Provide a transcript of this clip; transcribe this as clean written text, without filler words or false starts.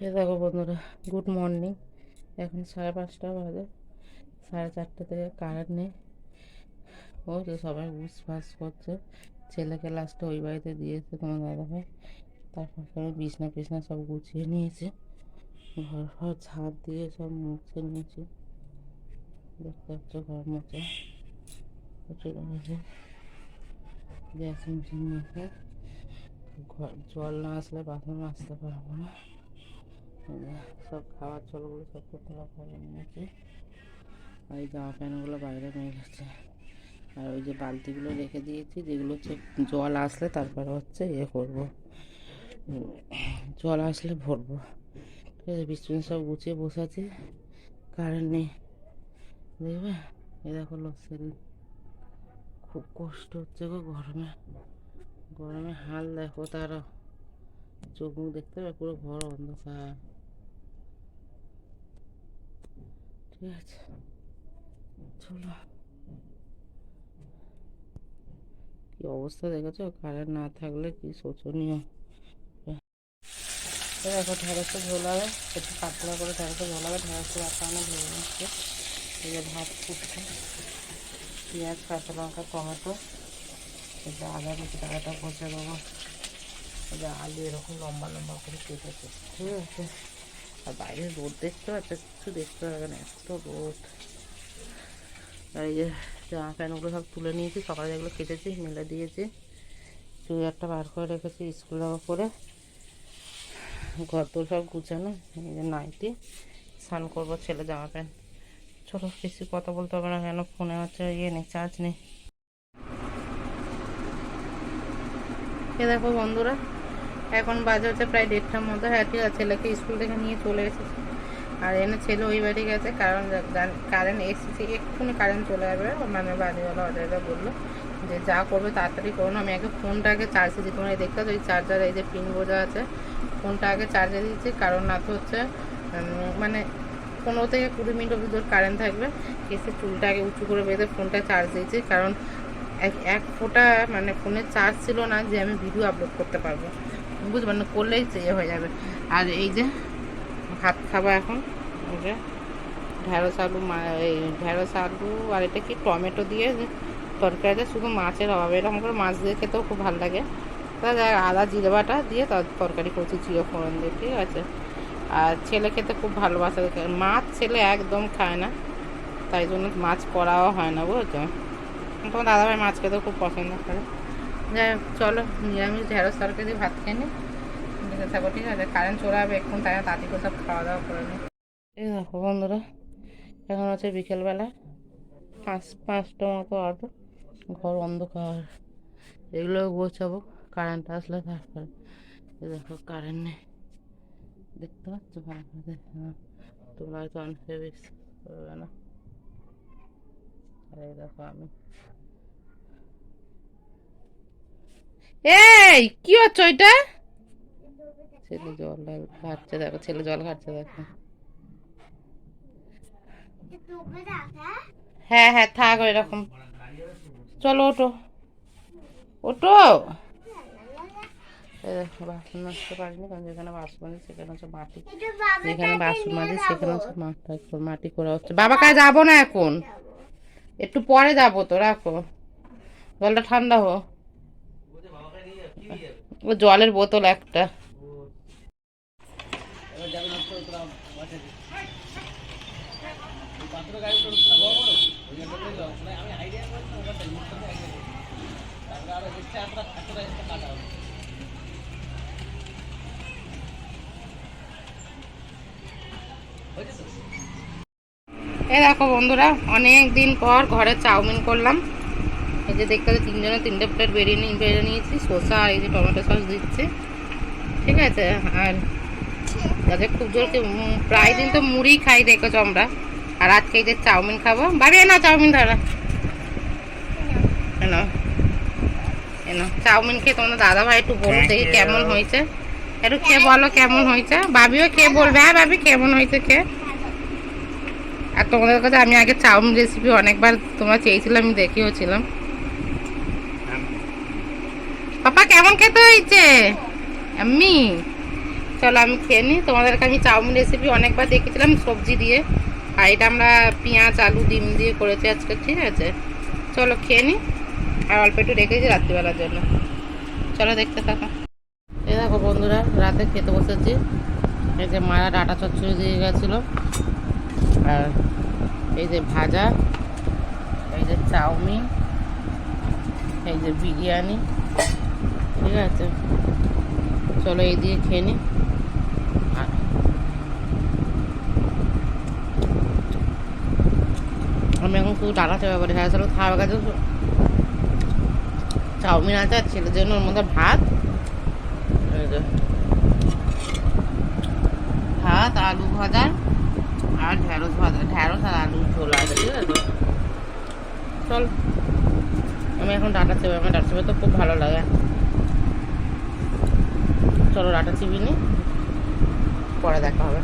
এ দেখো বন্ধুরা, good morning. এখন 5:30 বাজে। 4:30 থেকে কারেন্ট নেই। ও তো সবাই উঠবাস করছে। ছেলেকে লাস্টে ওই বাড়িতে দিয়েছে তোমার দাদাভাই। তারপর আমি বিছনা ফিছনা সব গুছিয়ে নিয়েছি, ঘর ঘর ঝাঁপ দিয়ে সব মুছে নিয়েছি। দেখতে পাচ্ছ ঘর মোছা প্রচুর হয়েছে। গ্যাস মেশিন নিয়েছে। ঘর জল না আসলে বাথরুম আসতে পারবো না। সব খাবার জলগুলো সব তোলা করে নিয়েছি। আর এই জামা প্যান্টগুলো বাইরে নিয়ে গেছে। আর ওই যে বালতিগুলো রেখে দিয়েছি, যেগুলো হচ্ছে জল আসলে তারপরে হচ্ছে করবো, জল আসলে ভরবো। ঠিক আছে, বিছানা সব গুছিয়ে বসাচ্ছি। কারেন্ট নেই, দেখবে। এ দেখো লোডশেডিং, খুব কষ্ট হচ্ছে গো গরমে। গরমে হাল দেখো তারা, চোখ মুখ দেখতে হবে, পুরো ঘর অন্ধকার। ঠিক আছে, চলো। কি অবস্থা দেখেছো, কারেন্ট না থাকলে কি শোচনীয়। দেখো ঢেঁড়সে ঝোলাবে, একটু পাতলা করে ঢেঁড়সে ঝোলাবে। ঢেঁড়সে রাখা অনেক ভেজে নিচ্ছে। এই যে ভাত ফুটছে, পেঁয়াজ কাঁচা লঙ্কা টমেটো, এই যে আদা কুচি টাকাটা কষে দেবো। এই যে আলু এরকম লম্বা লম্বা করে কেটেছে। ঠিক আছে, আর বাইরে রোদ দেখতে পাচ্ছে, কিছু দেখতে পাবে না, এত রোদ। আর এই যে জামা প্যান্টগুলো সব তুলে নিয়েছি, সকালে যেগুলো কেটেছি মেলে দিয়েছি। চুড়িদারটা বার করে রেখেছি স্কুল যাওয়ার পরে। ঘর তো সব গুছানো। এই যে নাইটি, স্নান করবো, ছেলে জামা প্যান্ট। ছোটো বেশি কথা বলতে হবে না, কেন ফোনে হচ্ছে নেই, চার্জ নেই। এ দেখো বন্ধুরা, এখন বাজে হচ্ছে প্রায় 1:30টার মতো। হ্যাঁ ঠিক আছে, ছেলেকে স্কুল থেকে নিয়ে চলে এসেছি। আর এনে ছেলে ওই বাড়ি গেছে, কারণ কারেন্ট এসেছে, এক্ষুনি কারেন্ট চলে যাবে। মানে বাড়িওয়ালা অর্ডারটা বললো যে যা করবে তাড়াতাড়ি করুন। আমি আগে ফোনটা আগে চার্জে দিই, তোমরা দেখতে পাচ্ছ ওই চার্জার, এই যে পিন বোঝা আছে, ফোনটা আগে চার্জে দিয়েছি। কারণ না তো হচ্ছে মানে 15 থেকে 20 মিনিট অবধি তোর কারেন্ট থাকবে। এসে চুলটা আগে উঁচু করে বেঁধে ফোনটা চার্জ দিয়েছি, কারণ এক ফোঁটা মানে ফোনে চার্জ ছিল না যে আমি ভিডিও আপলোড করতে পারবো, বুঝবেন না, করলেই হয়ে যাবে। আর এই যে ভাত খাবো এখন। এই যে ঢেঁড়স আলু, এই ঢেঁড়স আলু আর এটা কি টমেটো দিয়ে তরকারিতে, শুধু মাছের অভাবে, এরকম করে মাছ দিয়ে খেতেও খুব ভালো লাগে। তাহলে আদা জিরে বাটা দিয়ে তরকারি করছি, জিরে ফোড়ন দিয়ে। ঠিক আছে, আর ছেলে খেতে খুব ভালোবাসে মাছ, ছেলে একদম খায় না, তাই জন্য মাছ করাও হয় না, বুঝেছো। তোমার দাদাভাই মাছ খেতে খুব পছন্দ করে। যাই হোক, চলো নিরামিষ ঢেঁড়স তরকারি দিয়ে ভাত খেয়ে নিই, দেখে থাকো। ঠিক আছে, কারেন্ট চলে যাবে এখন, তাই তাড়াতাড়ি করে সব খাওয়া দাওয়া করে নিই। এই দেখো বন্ধুরা, এখন হচ্ছে বিকেলবেলা, 5:05 মতো অটো। ঘর অন্ধকার, এগুলো গোছাবো কারেন্ট আসলে তারপরে। এই দেখো কারেন্ট নেই, দেখতে পাচ্ছ ভালো করে, দেখো না, তোমরা হয়তো অনেকে বিশ্বাস করবে না। আর এই দেখো আমি, এই কি হচ্ছে ওইটা, ছেলে জল খাচ্ছে, দেখো ছেলে জল খাচ্ছে, দেখো। হ্যাঁ হ্যাঁ থাক এরকম, চলো ওঠো, ওঠো। বাসন মাজতে পারিনি, কারণ যেখানে বাসন মাজি সেখানে হচ্ছে মাটি, যেখানে বাসন মাজি সেখানে হচ্ছে মাটি করা হচ্ছে। বাবা কাছে যাবো না এখন, একটু পরে যাবো, তো রাখো, জলটা ঠান্ডা হো। ও জলের বোতল একটা। এই দেখো বন্ধুরা, অনেক দিন পর ঘরে চাউমিন করলাম। এই যে দেখতে পাচ্ছি, তিনজনে 3টে প্লেট বেরিয়ে নিয়েছি। শসা আর এই যে টমেটো সস দিচ্ছে। ঠিক আছে, আর যাদের খুব জোর প্রায় দিন তো মুড়ি খাই দেখেছো আমরা, আর আজকে এই যে চাউমিন খাবো। বাড়ি না চাউমিন ধরা এনো, এনো চাউমিন খেয়ে তোমাদের দাদা ভাই একটু বলো দেখি কেমন হয়েছে, একটু খেয়ে বলো কেমন হয়েছে। ভাবিও খেয়ে বলবে, হ্যাঁ ভাবি কেমন হয়েছে খেয়ে। আর তোমাদের কাছে আমি আগে চাউমিন রেসিপি অনেকবার তোমরা চেয়েছিলাম, আমি দেখিয়েছিলাম। পাপা কেমন খেতে হয়েছে? আমি চলো আমি খেয়ে নিই। তোমাদেরকে আমি চাউমিন রেসিপি অনেকবার দেখেছিলাম সবজি দিয়ে, আর এটা আমরা পেঁয়াজ আলু ডিম দিয়ে করেছি আজকে, ঠিক আছে? চলো খেয়ে নিই, আর অল্প একটু রেখেছি রাত্রিবেলার জন্য। চলো দেখতে থাকো। এই দেখো বন্ধুরা, রাতে খেতে বসেছি। এই যে মারা ডাটা চচ্চড়ি দিয়ে গেছিলো, আর এই যে ভাজা, এই যে চাউমিন, এই যে বিরিয়ানি, ঠিক আছে? চলো এই দিয়ে খেয়ে নিই। আর আমি এখন শুধু ডাটা চেপে পারি, হ্যাঁ চলো খাওয়া গেছে। চাউমিন আছে আর ছেলের জন্য ওর মধ্যে ভাত, এই যে ভাত আলু ভাজা আর ঢ্যাঁড়স ভাজা, ঢ্যাঁড়স আর আলু ঝোল আছে, ঠিক আছে? চল আমি এখন ডাটা চেপে, আমার ডাটা চেপে তো খুব ভালো লাগে। চলো ডাটা চিবি নি, পরে দেখা হবে।